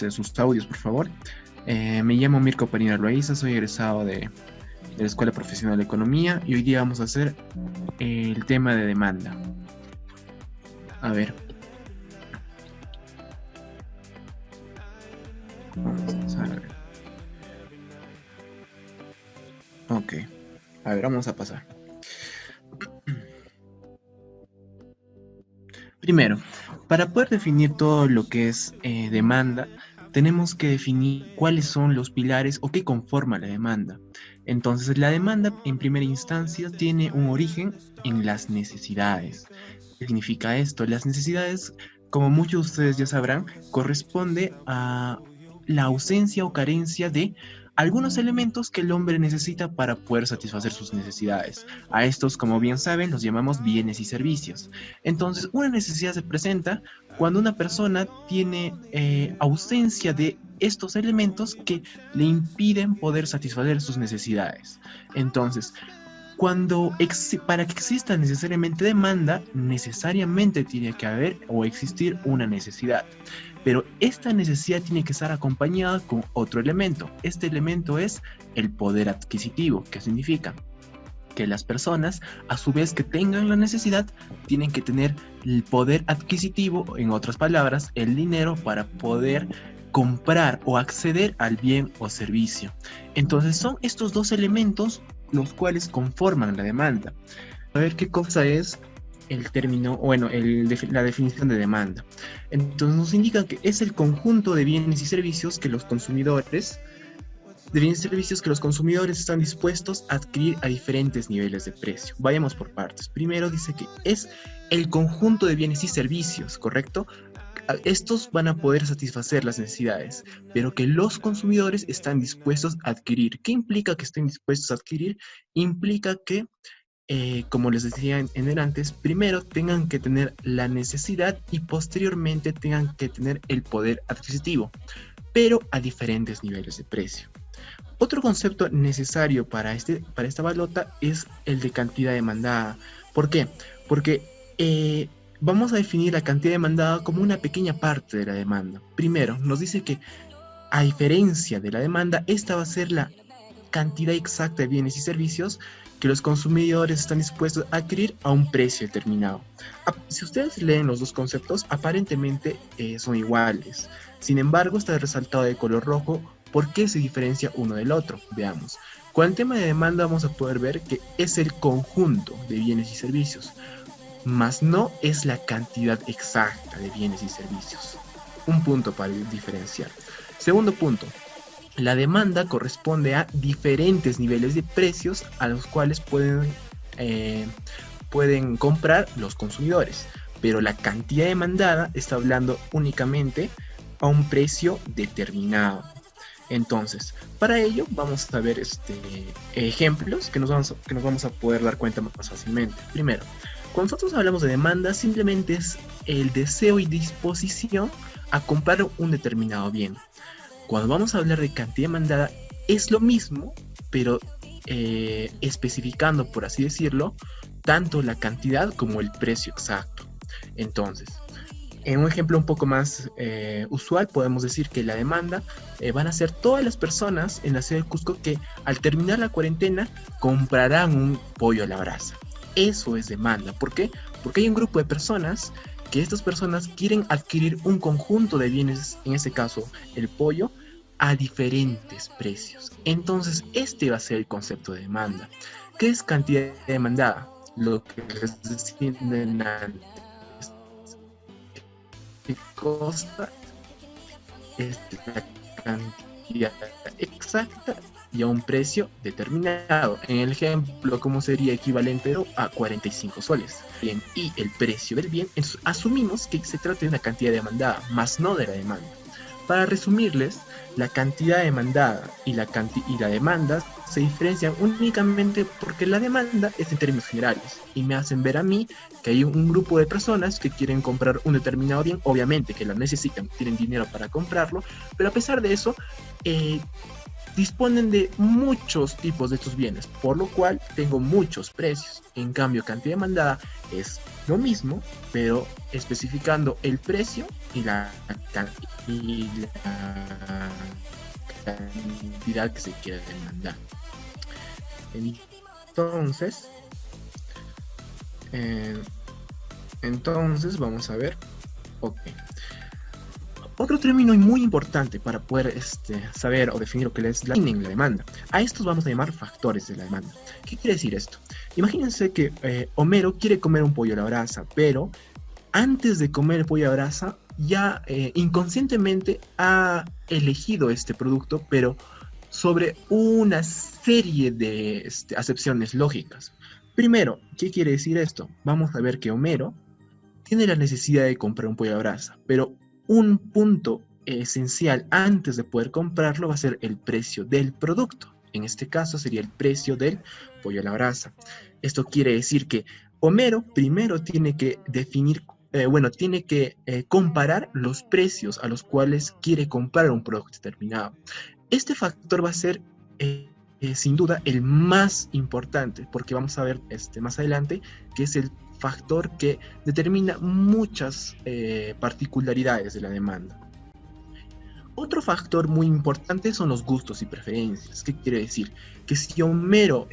parte de sus audios, por favor. Me llamo Mirko Parina Loaiza, soy egresado de la Escuela Profesional de Economía y hoy día vamos a hacer el tema de demanda. A ver. Vamos a pasar, a ver. Ok. A ver, vamos a pasar. Primero, para poder definir todo lo que es demanda, tenemos que definir cuáles son los pilares o qué conforma la demanda. Entonces, la demanda en primera instancia tiene un origen en las necesidades. ¿Qué significa esto? Las necesidades, como muchos de ustedes ya sabrán, corresponde a la ausencia o carencia de algunos elementos que el hombre necesita para poder satisfacer sus necesidades. A estos, como bien saben, los llamamos bienes y servicios. Entonces, una necesidad se presenta cuando una persona tiene ausencia de estos elementos que le impiden poder satisfacer sus necesidades. Entonces, para que exista necesariamente demanda, necesariamente tiene que haber o existir una necesidad. Pero esta necesidad tiene que estar acompañada con otro elemento. Este elemento es el poder adquisitivo. ¿Qué significa? Que las personas, a su vez que tengan la necesidad, tienen que tener el poder adquisitivo, en otras palabras, el dinero para poder comprar o acceder al bien o servicio. Entonces son estos dos elementos los cuales conforman la demanda. A ver qué cosa es el término, bueno, la definición de demanda. Entonces nos indica que es el conjunto de bienes y servicios que los consumidores están dispuestos a adquirir a diferentes niveles de precio. Vayamos por partes. Primero dice que es el conjunto de bienes y servicios, ¿correcto? Estos van a poder satisfacer las necesidades, pero que los consumidores están dispuestos a adquirir. ¿Qué implica que estén dispuestos a adquirir? Implica que, como les decía en el antes, primero tengan que tener la necesidad y posteriormente tengan que tener el poder adquisitivo, pero a diferentes niveles de precio. Otro concepto necesario para esta balota es el de cantidad demandada. ¿Por qué? Porque vamos a definir la cantidad demandada como una pequeña parte de la demanda. Primero, nos dice que a diferencia de la demanda, esta va a ser la cantidad exacta de bienes y servicios que los consumidores están dispuestos a adquirir a un precio determinado. Si ustedes leen los dos conceptos, aparentemente son iguales. Sin embargo, está resaltado de color rojo. ¿Por qué se diferencia uno del otro? Veamos. Con el tema de demanda vamos a poder ver que es el conjunto de bienes y servicios, mas no es la cantidad exacta de bienes y servicios. Un punto para diferenciar. Segundo punto, la demanda corresponde a diferentes niveles de precios a los cuales pueden comprar los consumidores, pero la cantidad demandada está hablando únicamente a un precio determinado. Entonces, para ello vamos a ver ejemplos que nos vamos a poder dar cuenta más fácilmente. Primero, cuando nosotros hablamos de demanda, simplemente es el deseo y disposición a comprar un determinado bien. Cuando vamos a hablar de cantidad demandada, es lo mismo, pero especificando, por así decirlo, tanto la cantidad como el precio exacto. Entonces, en un ejemplo un poco más usual, podemos decir que la demanda van a ser todas las personas en la ciudad de Cusco que al terminar la cuarentena comprarán un pollo a la brasa. Eso es demanda. ¿Por qué? Porque hay un grupo de personas que estas personas quieren adquirir un conjunto de bienes, en este caso el pollo, a diferentes precios. Entonces este va a ser el concepto de demanda. ¿Qué es cantidad demandada? Lo que les decía antes. ¿Qué cosa es la cantidad exacta y a un precio determinado? En el ejemplo, ¿cómo sería equivalente a 45 soles? Bien, y el precio del bien, asumimos que se trata de una cantidad demandada, más no de la demanda. Para resumirles, la cantidad demandada y la demanda se diferencian únicamente porque la demanda es en términos generales y me hacen ver a mí que hay un grupo de personas que quieren comprar un determinado bien, obviamente que lo necesitan, tienen dinero para comprarlo, pero a pesar de eso, disponen de muchos tipos de estos bienes, por lo cual tengo muchos precios. En cambio, cantidad demandada es lo mismo, pero especificando el precio y la cantidad que se quiere demandar. Entonces, vamos a ver. Ok. Otro término muy importante para poder saber o definir lo que es la demanda. A estos vamos a llamar factores de la demanda. ¿Qué quiere decir esto? Imagínense que Homero quiere comer un pollo a la brasa, pero antes de comer el pollo a la brasa ya inconscientemente ha elegido este producto, pero sobre una serie de acepciones lógicas. Primero, ¿qué quiere decir esto? Vamos a ver que Homero tiene la necesidad de comprar un pollo a la brasa, pero un punto esencial antes de poder comprarlo va a ser el precio del producto. En este caso sería el precio del pollo a la brasa. Esto quiere decir que Homero primero tiene que definir, tiene que comparar los precios a los cuales quiere comprar un producto determinado. Este factor va a ser sin duda el más importante, porque vamos a ver más adelante que es el factor que determina muchas particularidades de la demanda. Otro factor muy importante son los gustos y preferencias. ¿Qué quiere decir? Que si a Homero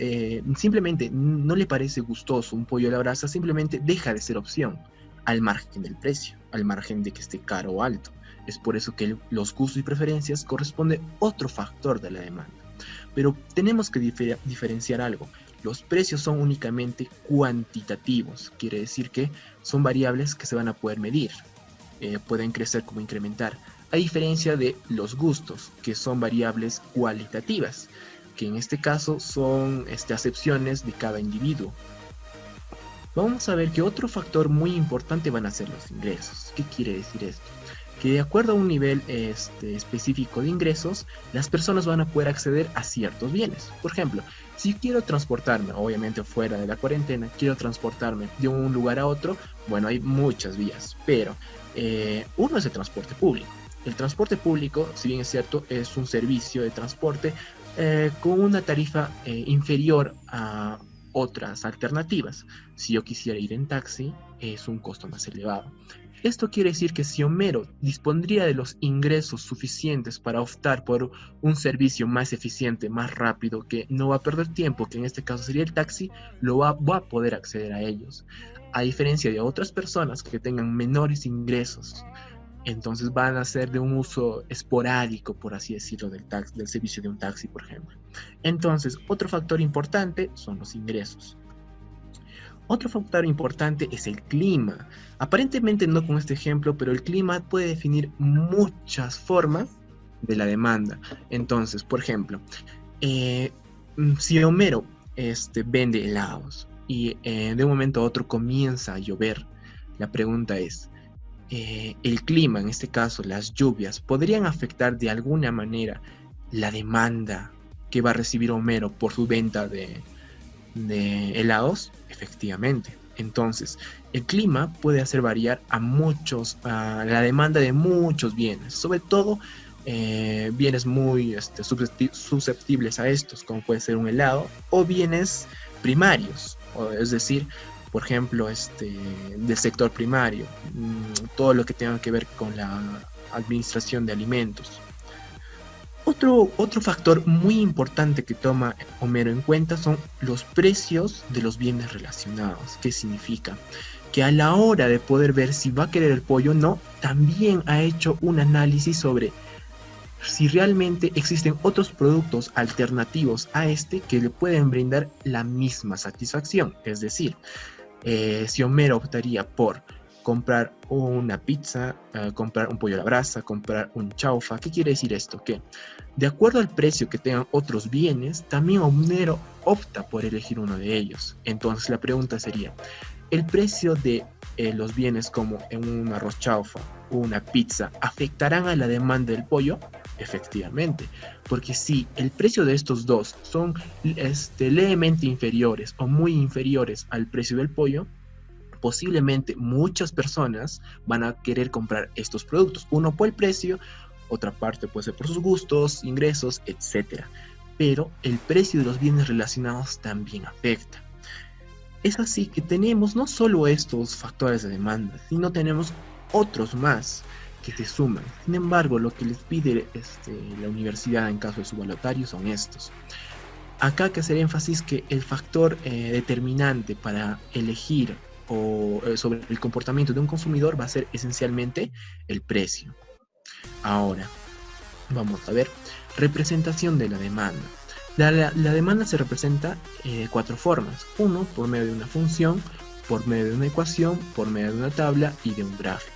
simplemente no le parece gustoso un pollo a la brasa, simplemente deja de ser opción, al margen del precio, al margen de que esté caro o alto. Es por eso que los gustos y preferencias corresponde otro factor de la demanda. Pero tenemos que diferenciar algo. Los precios son únicamente cuantitativos, quiere decir que son variables que se van a poder medir, pueden crecer como incrementar, a diferencia de los gustos, que son variables cualitativas, que en este caso son acepciones de cada individuo. Vamos a ver que otro factor muy importante van a ser los ingresos. ¿Qué quiere decir esto? Que de acuerdo a un nivel específico de ingresos, las personas van a poder acceder a ciertos bienes. Por ejemplo, si quiero transportarme, obviamente fuera de la cuarentena, quiero transportarme de un lugar a otro, bueno, hay muchas vías, pero uno es el transporte público. El transporte público, si bien es cierto, es un servicio de transporte con una tarifa inferior a otras alternativas. Si yo quisiera ir en taxi, es un costo más elevado. Esto quiere decir que si Homero dispondría de los ingresos suficientes para optar por un servicio más eficiente, más rápido, que no va a perder tiempo, que en este caso sería el taxi, va a poder acceder a ellos. A diferencia de otras personas que tengan menores ingresos, entonces van a ser de un uso esporádico, por así decirlo, del servicio de un taxi, por ejemplo. Entonces, otro factor importante son los ingresos. Otro factor importante es el clima. Aparentemente no con este ejemplo, pero el clima puede definir muchas formas de la demanda. Entonces, por ejemplo, si Homero vende helados y de un momento a otro comienza a llover, la pregunta es, el clima, en este caso las lluvias, ¿podrían afectar de alguna manera la demanda que va a recibir Homero por su venta de helados? Efectivamente. Entonces, el clima puede hacer variar a la demanda de muchos bienes, sobre todo bienes muy susceptibles a estos, como puede ser un helado, o bienes primarios, es decir, por ejemplo, del sector primario, todo lo que tenga que ver con la administración de alimentos. Otro factor muy importante que toma Homero en cuenta son los precios de los bienes relacionados. ¿Qué significa? Que a la hora de poder ver si va a querer el pollo o no, también ha hecho un análisis sobre si realmente existen otros productos alternativos a que le pueden brindar la misma satisfacción. Es decir, si Homero optaría por comprar una pizza, comprar un pollo a la brasa, comprar un chaufa. ¿Qué quiere decir esto? Que de acuerdo al precio que tengan otros bienes, también Homero opta por elegir uno de ellos. Entonces la pregunta sería, ¿el precio de los bienes como en un arroz chaufa o una pizza afectarán a la demanda del pollo? Efectivamente, porque si el precio de estos dos son levemente inferiores o muy inferiores al precio del pollo, posiblemente muchas personas van a querer comprar estos productos. Uno por el precio, otra parte puede ser por sus gustos, ingresos, etc. Pero el precio de los bienes relacionados también afecta. Es así que tenemos no solo estos factores de demanda, sino tenemos otros más que se suman. Sin embargo, lo que les pide la universidad en caso de su voluntario son estos. Acá hay que hacer énfasis que el factor determinante para elegir sobre el comportamiento de un consumidor va a ser esencialmente el precio. Ahora, vamos a ver, representación de la demanda. La demanda se representa de cuatro formas. Uno, por medio de una función, por medio de una ecuación, por medio de una tabla y de un gráfico.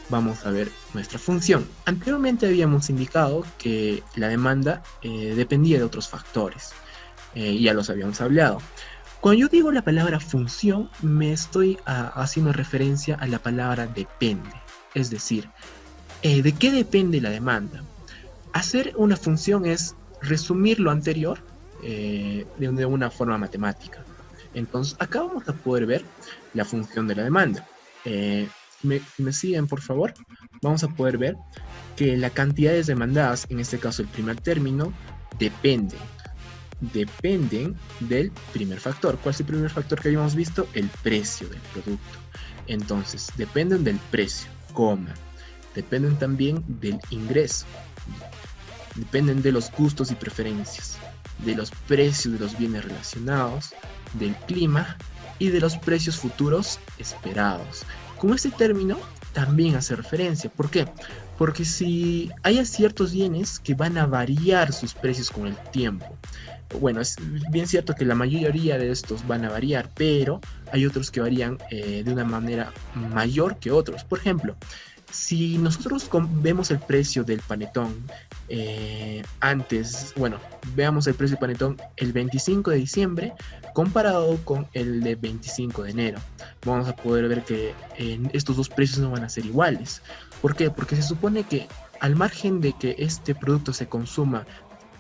Vamos a ver nuestra función. Anteriormente habíamos indicado que la demanda dependía de otros factores. Ya los habíamos hablado. Cuando yo digo la palabra función, me estoy haciendo referencia a la palabra depende. Es decir, ¿de qué depende la demanda? Hacer una función es resumir lo anterior de una forma matemática. Entonces, acá vamos a poder ver la función de la demanda. Si me siguen, por favor, vamos a poder ver que las cantidades demandadas, en este caso el primer término, dependen del primer factor. ¿Cuál es el primer factor que habíamos visto? El precio del producto. Entonces, dependen del precio, dependen también del ingreso, dependen de los gustos y preferencias, de los precios de los bienes relacionados, del clima y de los precios futuros esperados. Con este término también hace referencia. ¿Por qué? Porque si hay ciertos bienes que van a variar sus precios con el tiempo. Bueno, es bien cierto que la mayoría de estos van a variar, pero hay otros que varían de una manera mayor que otros. Por ejemplo, si nosotros vemos el precio del panetón veamos el precio del panetón el 25 de diciembre comparado con el de 25 de enero. Vamos a poder ver que estos dos precios no van a ser iguales. ¿Por qué? Porque se supone que al margen de que este producto se consuma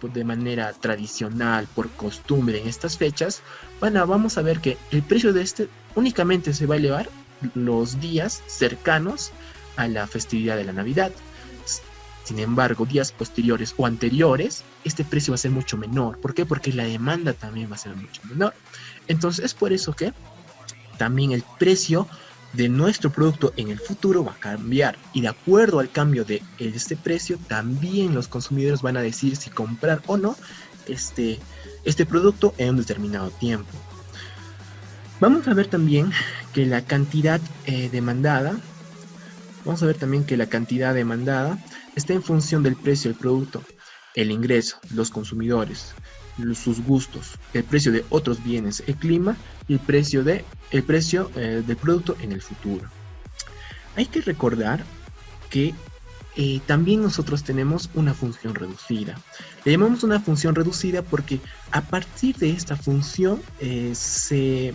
de manera tradicional, por costumbre en estas fechas, vamos a ver que el precio de este únicamente se va a elevar los días cercanos a la festividad de la Navidad. Sin embargo, días posteriores o anteriores, este precio va a ser mucho menor. ¿Por qué? Porque la demanda también va a ser mucho menor. Entonces, es por eso que también el precio de nuestro producto en el futuro va a cambiar, y de acuerdo al cambio de este precio, también los consumidores van a decidir si comprar o no este producto en un determinado tiempo. Vamos a ver también que la cantidad demandada está en función del precio del producto, el ingreso, los consumidores, sus gustos, el precio de otros bienes, el clima y el precio del producto en el futuro. Hay que recordar que también nosotros tenemos una función reducida. Le llamamos una función reducida porque a partir de esta función se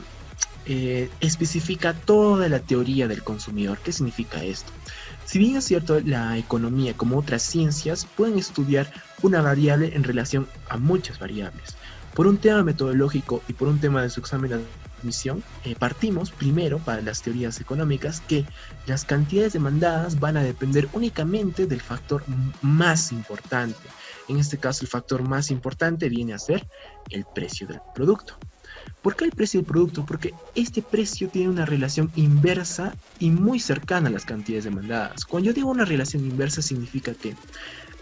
especifica toda la teoría del consumidor. ¿Qué significa esto? Si bien es cierto, la economía como otras ciencias pueden estudiar una variable en relación a muchas variables. Por un tema metodológico y por un tema de su examen de admisión, partimos primero para las teorías económicas que las cantidades demandadas van a depender únicamente del factor más importante. En este caso, el factor más importante viene a ser el precio del producto. ¿Por qué el precio del producto? Porque este precio tiene una relación inversa y muy cercana a las cantidades demandadas. Cuando yo digo una relación inversa, significa que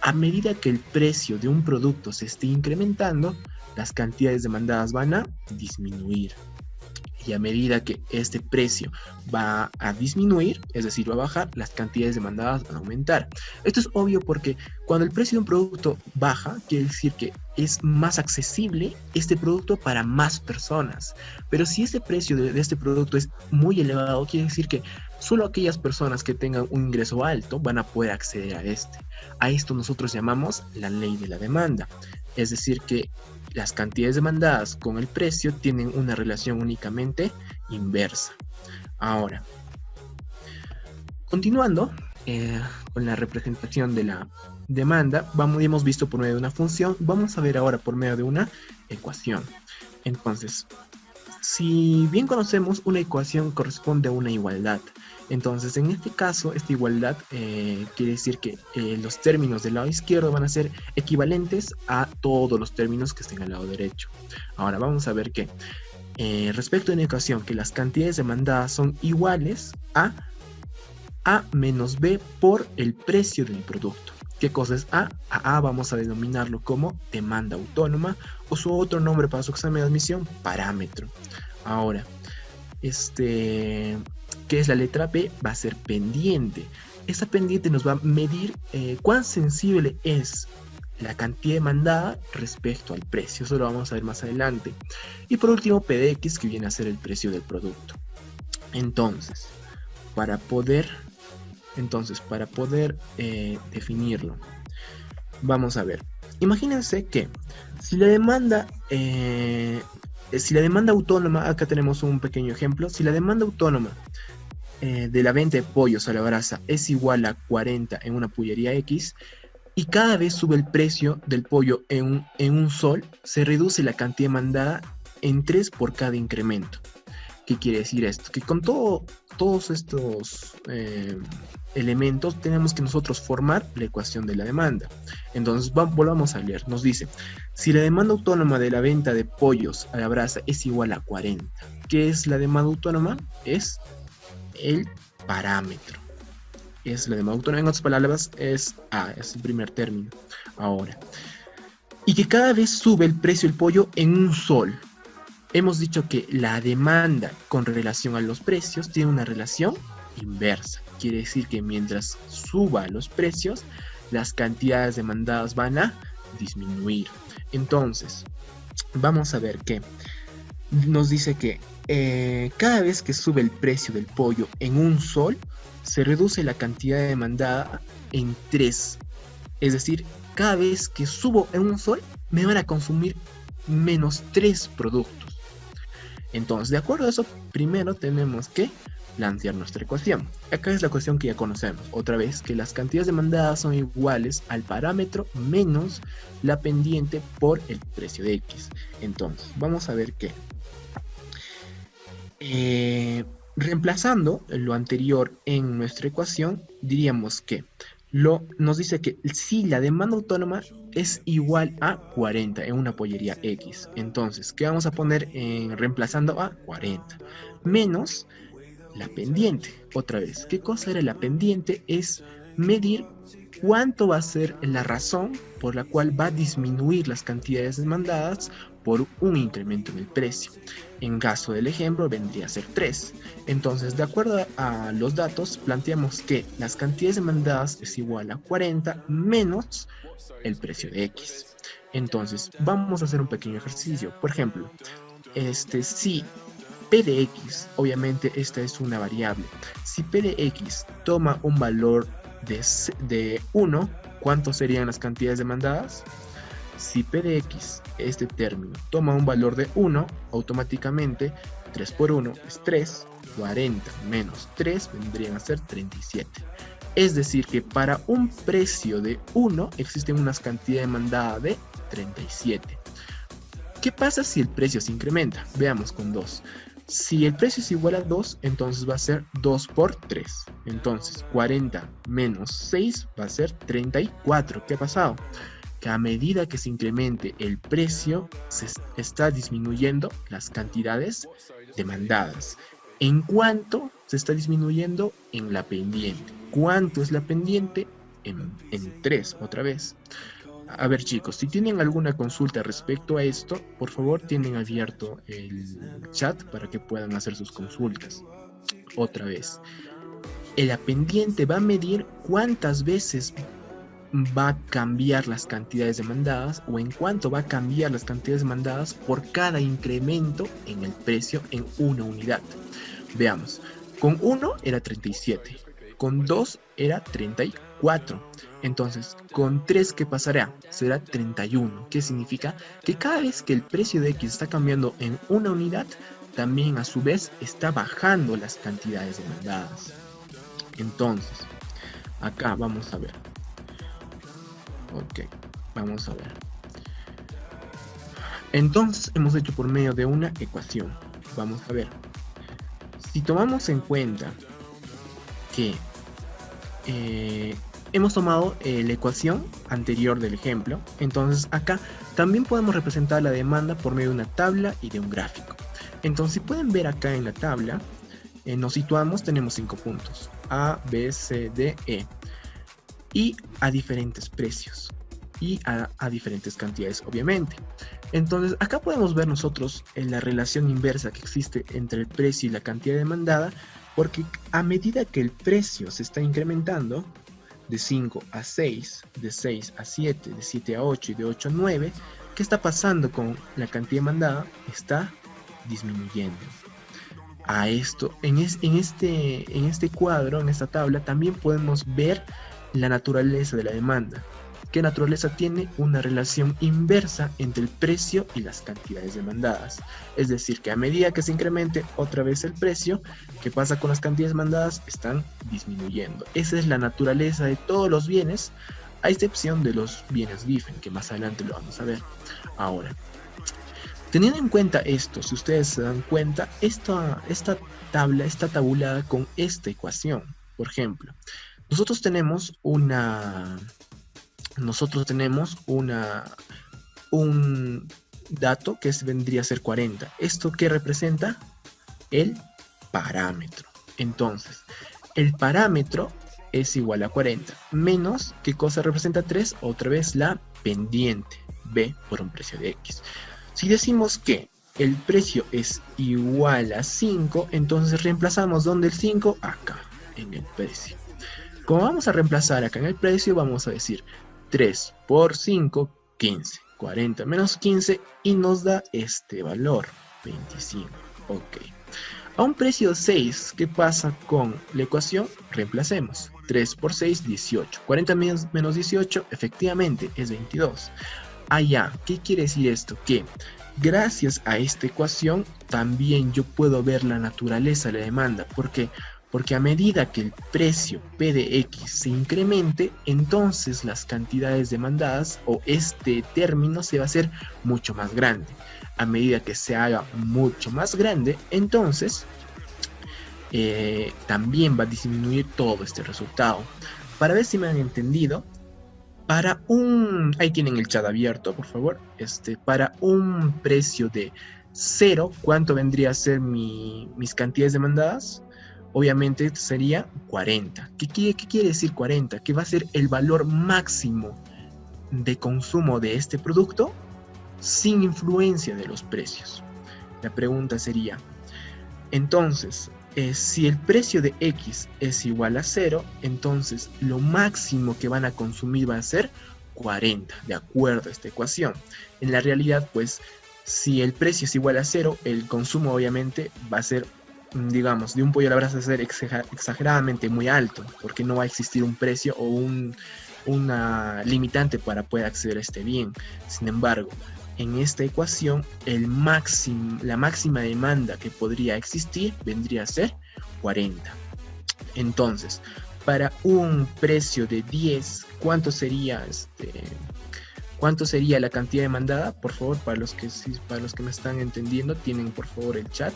a medida que el precio de un producto se esté incrementando, las cantidades demandadas van a disminuir. Y a medida que este precio va a disminuir, es decir, va a bajar, las cantidades demandadas van a aumentar. Esto es obvio porque cuando el precio de un producto baja, quiere decir que es más accesible este producto para más personas. Pero si este precio de este producto es muy elevado, quiere decir que solo aquellas personas que tengan un ingreso alto van a poder acceder a este. A esto nosotros llamamos la ley de la demanda. Es decir, que las cantidades demandadas con el precio tienen una relación únicamente inversa. Ahora, continuando con la representación de la demanda, hemos visto por medio de una función, vamos a ver ahora por medio de una ecuación. Entonces, si bien conocemos, una ecuación corresponde a una igualdad. Entonces, en este caso, esta igualdad quiere decir que los términos del lado izquierdo van a ser equivalentes a todos los términos que estén al lado derecho. Ahora vamos a ver que respecto a una ecuación que las cantidades demandadas son iguales a menos B por el precio del producto. ¿Qué cosa es A? A vamos a denominarlo como demanda autónoma, o su otro nombre para su examen de admisión, parámetro. Ahora, ¿qué es la letra B? Va a ser pendiente. Esa pendiente nos va a medir cuán sensible es la cantidad demandada respecto al precio. Eso lo vamos a ver más adelante. Y por último, P de X, que viene a ser el precio del producto. Entonces, para poder definirlo, vamos a ver. Imagínense que si la demanda autónoma, acá tenemos un pequeño ejemplo, si la demanda autónoma de la venta de pollos a la brasa es igual a 40 en una pollería X, y cada vez sube el precio del pollo en un sol, se reduce la cantidad demandada en 3 por cada incremento. ¿Qué quiere decir esto? Que con todos estos elementos tenemos que nosotros formar la ecuación de la demanda. Entonces volvamos a leer. Nos dice, si la demanda autónoma de la venta de pollos a la brasa es igual a 40, ¿qué es la demanda autónoma? Es el parámetro. Es la demanda autónoma, en otras palabras, es A, es el primer término. Ahora, y que cada vez sube el precio del pollo en un sol. Hemos dicho que la demanda con relación a los precios tiene una relación inversa. Quiere decir que mientras suba los precios, las cantidades demandadas van a disminuir. Entonces, vamos a ver que nos dice que cada vez que sube el precio del pollo en un sol, se reduce la cantidad demandada en 3. Es decir, cada vez que subo en un sol, me van a consumir menos 3 productos. Entonces, de acuerdo a eso, primero tenemos que plantear nuestra ecuación. Acá es la ecuación que ya conocemos. Otra vez, que las cantidades demandadas son iguales al parámetro menos la pendiente por el precio de X. Entonces, vamos a ver que reemplazando lo anterior en nuestra ecuación, diríamos que nos dice que si la demanda autónoma es igual a 40 en una pollería X. Entonces, ¿qué vamos a poner reemplazando a 40? Menos la pendiente. Otra vez, ¿qué cosa era la pendiente? Es medir cuánto va a ser la razón por la cual va a disminuir las cantidades demandadas por un incremento en el precio. En caso del ejemplo vendría a ser 3. Entonces, de acuerdo a los datos, planteamos que las cantidades demandadas es igual a 40 menos el precio de X. Entonces, vamos a hacer un pequeño ejercicio. Por ejemplo, si P de X, obviamente esta es una variable. Si P de X toma un valor de 1, ¿cuántas serían las cantidades demandadas? Si P de X, este término, toma un valor de 1, automáticamente 3 por 1 es 3, 40 menos 3 vendrían a ser 37. Es decir que para un precio de 1 existen unas cantidades demandadas de 37. ¿Qué pasa si el precio se incrementa? Veamos con 2. Si el precio es igual a 2, entonces va a ser 2 por 3. Entonces 40 menos 6 va a ser 34. ¿Qué ha pasado? Que a medida que se incremente el precio, se está disminuyendo las cantidades demandadas. ¿En cuánto se está disminuyendo? En la pendiente. ¿Cuánto es la pendiente? En 3, otra vez. A ver, chicos, si tienen alguna consulta respecto a esto, por favor tienen abierto el chat para que puedan hacer sus consultas. Otra vez, la pendiente va a medir cuántas veces va a cambiar las cantidades demandadas o en cuánto va a cambiar las cantidades demandadas por cada incremento en el precio en una unidad. Veamos, con 1 era 37, con 2 era 34. Entonces, con 3, ¿qué pasará? Será 31. ¿Qué significa? Que cada vez que el precio de X está cambiando en una unidad, también a su vez está bajando las cantidades demandadas. Entonces, acá vamos a ver. Ok, vamos a ver. Entonces, hemos hecho por medio de una ecuación. Vamos a ver. Si tomamos en cuenta que hemos tomado la ecuación anterior del ejemplo, entonces acá también podemos representar la demanda por medio de una tabla y de un gráfico. Entonces, si pueden ver acá en la tabla, nos situamos, tenemos 5 puntos, A, B, C, D, E, y a diferentes precios, y a diferentes cantidades, obviamente. Entonces, acá podemos ver nosotros la relación inversa que existe entre el precio y la cantidad demandada, porque a medida que el precio se está incrementando, de 5 a 6, de 6 a 7, de 7 a 8 y de 8 a 9, ¿qué está pasando con la cantidad demandada? Está disminuyendo. A esto, en este cuadro, en esta tabla, también podemos ver la naturaleza de la demanda. ¿Qué naturaleza tiene? Una relación inversa entre el precio y las cantidades demandadas. Es decir, que a medida que se incremente otra vez el precio, ¿qué pasa con las cantidades demandadas? Están disminuyendo. Esa es la naturaleza de todos los bienes, a excepción de los bienes Giffen, que más adelante lo vamos a ver. Ahora, teniendo en cuenta esto, si ustedes se dan cuenta, esta tabla está tabulada con esta ecuación. Por ejemplo, nosotros tenemos un dato que vendría a ser 40. ¿Esto qué representa? El parámetro. Entonces, el parámetro es igual a 40, menos, ¿qué cosa representa 3? Otra vez la pendiente, B por un precio de X. Si decimos que el precio es igual a 5, entonces reemplazamos ¿dónde el 5? Acá, en el precio. Como vamos a reemplazar acá en el precio, vamos a decir 3 por 5, 15. 40 menos 15 y nos da este valor, 25. Ok. A un precio 6, ¿qué pasa con la ecuación? Reemplacemos. 3 por 6, 18. 40 menos 18, efectivamente, es 22. Ya, ¿qué quiere decir esto? Que gracias a esta ecuación también yo puedo ver la naturaleza de la demanda. ¿Por qué? Porque a medida que el precio P de X se incremente, entonces las cantidades demandadas o este término se va a hacer mucho más grande. A medida que se haga mucho más grande, entonces también va a disminuir todo este resultado. Para ver si me han entendido, ahí tienen el chat abierto, por favor. Para un precio de 0, ¿cuánto vendría a ser mis cantidades demandadas? Obviamente sería 40. ¿Qué quiere decir 40? Que va a ser el valor máximo de consumo de este producto sin influencia de los precios. La pregunta sería, entonces, si el precio de X es igual a 0, entonces lo máximo que van a consumir va a ser 40, de acuerdo a esta ecuación. En la realidad, pues, si el precio es igual a 0, el consumo obviamente va a ser, digamos, de un pollo a la brasa, a ser exageradamente muy alto, porque no va a existir un precio o una limitante para poder acceder a este bien. Sin embargo, en esta ecuación, la máxima demanda que podría existir vendría a ser 40. Entonces, para un precio de 10, ¿cuánto sería la cantidad demandada? Por favor, para los que me están entendiendo, tienen por favor el chat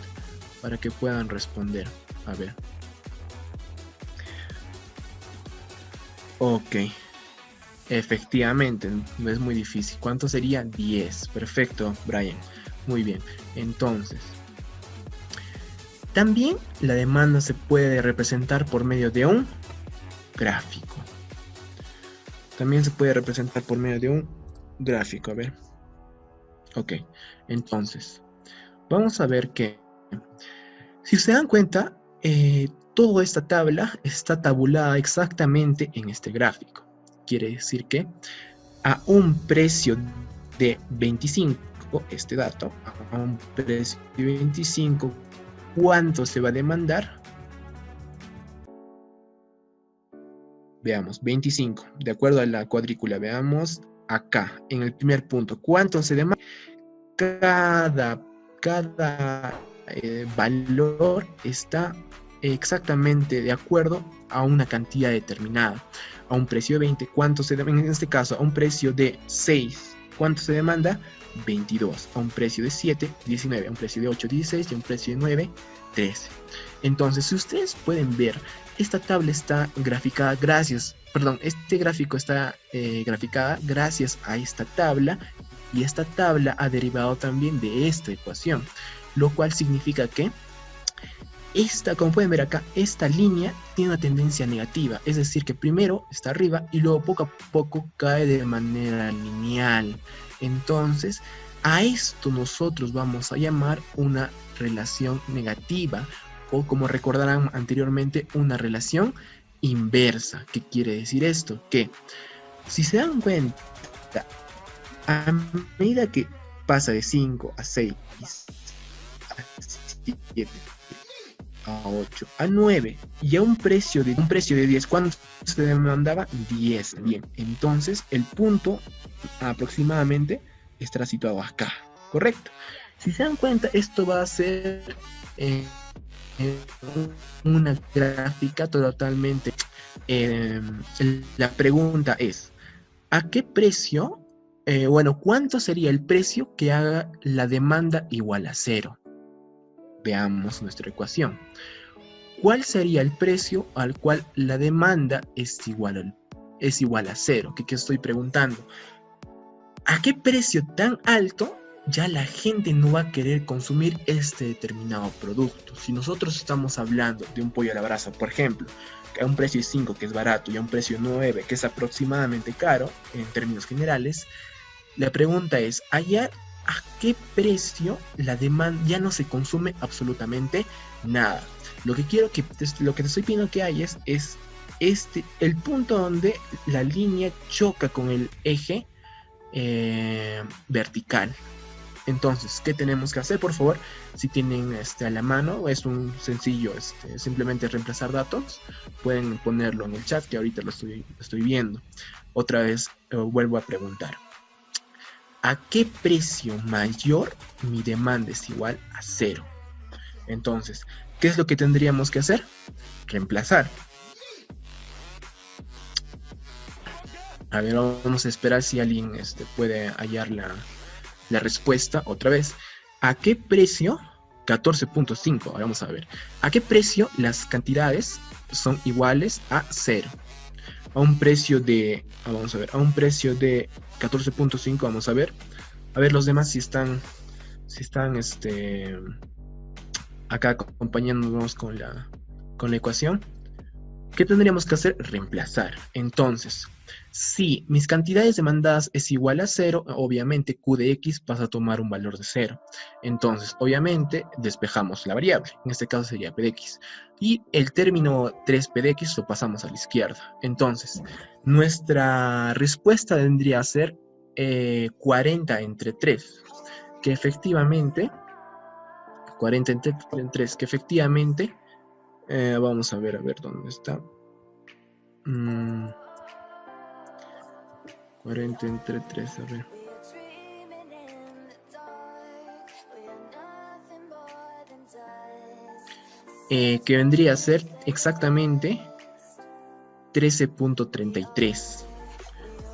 para que puedan responder. A ver. Ok. Efectivamente, no es muy difícil. ¿Cuánto sería? 10. Perfecto, Brian. Muy bien. Entonces, también la demanda se puede representar por medio de un gráfico. También se puede representar por medio de un gráfico. A ver. Ok. Entonces, vamos a ver que, si se dan cuenta, toda esta tabla está tabulada exactamente en este gráfico. Quiere decir que a un precio de 25, este dato, a un precio de 25, ¿cuánto se va a demandar? Veamos, 25, de acuerdo a la cuadrícula, veamos acá, en el primer punto, ¿cuánto se demanda? Cada valor está exactamente de acuerdo a una cantidad determinada. A un precio de 20, ¿cuánto se demanda? En este caso, a un precio de 6, ¿cuánto se demanda? 22. A un precio de 7, 19. A un precio de 8, 16. Y a un precio de 9, 13. Entonces, si ustedes pueden ver, esta tabla está graficada este gráfico está graficada gracias a esta tabla, y esta tabla ha derivado también de esta ecuación. lo cual significa que como pueden ver acá, esta línea tiene una tendencia negativa, es decir, que primero está arriba y luego poco a poco cae de manera lineal. Entonces, a esto nosotros vamos a llamar una relación negativa, o como recordarán anteriormente, una relación inversa. ¿Qué quiere decir esto? Que si se dan cuenta, a medida que pasa de 5 a 6, a 7, a 8, a 9 y a un precio de 10, ¿cuánto se demandaba? 10. Bien, entonces el punto aproximadamente estará situado acá, ¿correcto? Si se dan cuenta, esto va a ser una gráfica totalmente. La pregunta es, ¿a qué precio? ¿Cuánto sería el precio que haga la demanda igual a 0? Veamos nuestra ecuación. ¿Cuál sería el precio al cual la demanda es igual a 0? ¿Qué estoy preguntando? ¿A qué precio tan alto ya la gente no va a querer consumir este determinado producto? Si nosotros estamos hablando de un pollo a la brasa, por ejemplo, que a un precio de 5, que es barato, y a un precio de 9, que es aproximadamente caro, en términos generales, la pregunta es, ¿allá a qué precio la demanda ya no se consume absolutamente nada? Lo que te estoy pidiendo que hayas es el punto donde la línea choca con el eje vertical. Entonces, ¿qué tenemos que hacer? Por favor, si tienen a la mano, es un sencillo, simplemente reemplazar datos. Pueden ponerlo en el chat, que ahorita lo estoy viendo. Otra vez vuelvo a preguntar. ¿A qué precio mayor mi demanda es igual a 0? Entonces, ¿qué es lo que tendríamos que hacer? Reemplazar. A ver, vamos a esperar si alguien puede hallar la respuesta otra vez. ¿A qué precio? 14.5. Vamos a ver. ¿A qué precio las cantidades son iguales a 0? A un precio de, vamos a ver, a un precio de 14.5, vamos a ver los demás si están acá acompañándonos con la ecuación. ¿Qué tendríamos que hacer? Reemplazar. Entonces, si mis cantidades demandadas es igual a 0, obviamente Q de X pasa a tomar un valor de 0. Entonces, obviamente, despejamos la variable. En este caso sería P de X. Y el término 3P de X lo pasamos a la izquierda. Entonces, nuestra respuesta vendría a ser 40 entre 3. Que efectivamente, 40 entre 3, que efectivamente, vamos a ver dónde está. 40 entre 3, a ver. Que vendría a ser exactamente 13.33.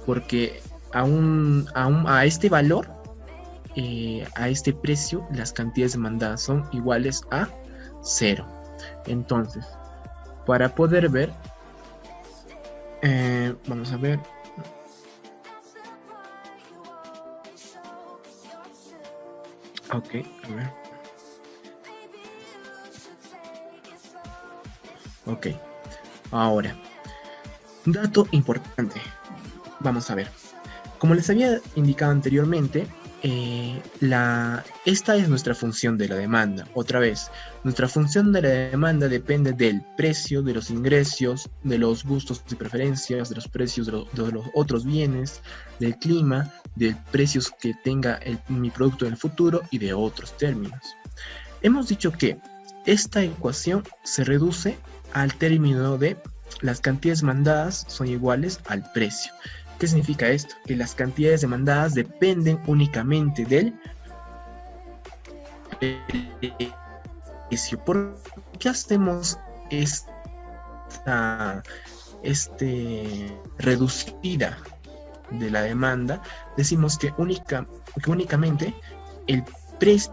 Porque a este valor, a este precio, las cantidades demandadas son iguales a 0. Entonces, para poder ver, vamos a ver. Ok, a ver. Ok, ahora, un dato importante. Vamos a ver. Como les había indicado anteriormente, esta es nuestra función de la demanda. Otra vez, nuestra función de la demanda depende del precio, de los ingresos, de los gustos y preferencias, de los precios de los otros bienes, del clima, de precios que tenga mi producto en el futuro y de otros términos. Hemos dicho que esta ecuación se reduce al término de las cantidades demandadas son iguales al precio. ¿Qué significa esto? Que las cantidades demandadas dependen únicamente del precio. ¿Por qué hacemos esta reducida de la demanda? Decimos que únicamente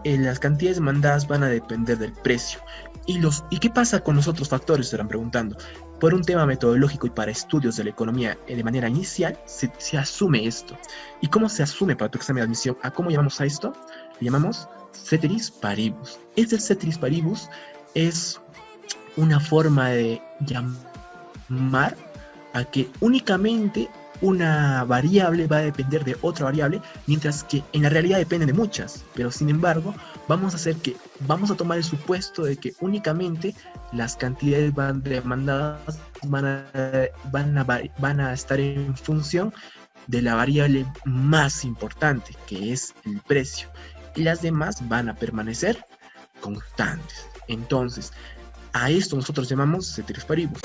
las cantidades demandadas van a depender del precio. ¿Y qué pasa con los otros factores? Se estarán preguntando. Por un tema metodológico y para estudios de la economía de manera inicial, se asume esto. ¿Y cómo se asume para tu examen de admisión? ¿A cómo llamamos a esto? Le llamamos ceteris paribus. Este ceteris paribus es una forma de llamar a que únicamente una variable va a depender de otra variable, mientras que en la realidad dependen de muchas. Pero sin embargo, vamos a tomar el supuesto de que únicamente las cantidades demandadas van a estar en función de la variable más importante, que es el precio, y las demás van a permanecer constantes. Entonces, a esto nosotros llamamos ceteris paribus.